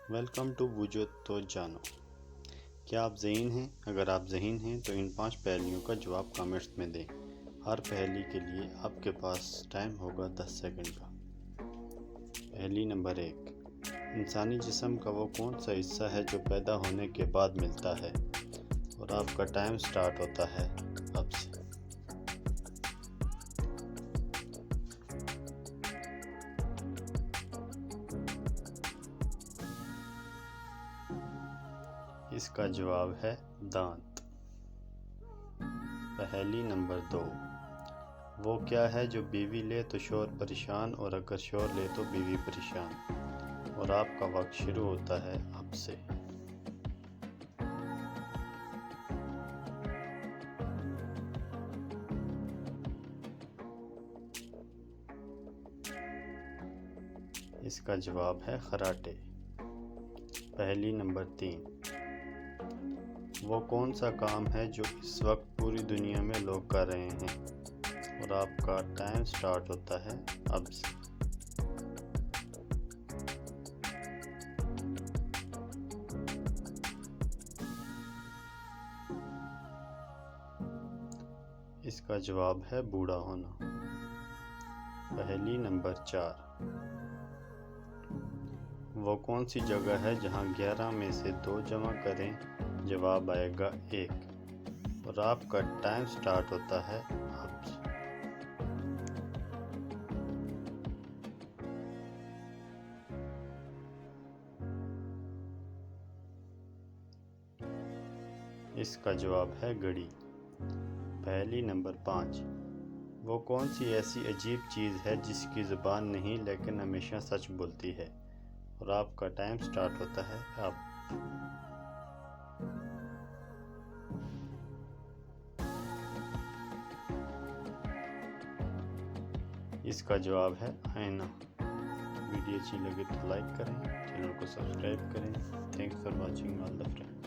Welcome to بوجھو تو جانو۔ کیا آپ ذہین ہیں؟ اگر آپ ذہین ہیں تو ان 5 پہیلیوں کا جواب کامنٹس میں دیں۔ ہر پہیلی کے لیے آپ کے پاس ٹائم ہوگا 10 سیکنڈ کا۔ پہیلی نمبر 1، انسانی جسم کا وہ کون سا حصہ ہے جو پیدا ہونے کے بعد ملتا ہے؟ اور آپ کا ٹائم سٹارٹ ہوتا ہے اب سے۔ اس کا جواب ہے دانت۔ پہیلی نمبر 2، وہ کیا ہے جو بیوی لے تو شوہر پریشان اور اگر شوہر لے تو بیوی پریشان؟ اور آپ کا وقت شروع ہوتا ہے اب سے۔ اس کا جواب ہے خراٹے۔ پہیلی نمبر 3، وہ کون سا کام ہے جو اس وقت پوری دنیا میں لوگ کر رہے ہیں؟ اور آپ کا ٹائم سٹارٹ ہوتا ہے اب سے۔ اس کا جواب ہے بوڑھا ہونا۔ پہیلی نمبر 4، وہ کون سی جگہ ہے جہاں 11 میں سے 2 جمع کریں جواب آئے گا 1 اور آپ کا ٹائم سٹارٹ ہوتا ہے اب سے۔ اس کا جواب ہے گھڑی۔ پہیلی نمبر 5، وہ کون سی ایسی عجیب چیز ہے جس کی زبان نہیں لیکن ہمیشہ سچ بولتی ہے؟ اور آپ کا ٹائم سٹارٹ ہوتا ہے اب۔ اس کا جواب ہے آئینہ۔ ویڈیو اچھی لگے تو لائک کریں، چینل کو سبسکرائب کریں۔ Thanks for watching all the friend.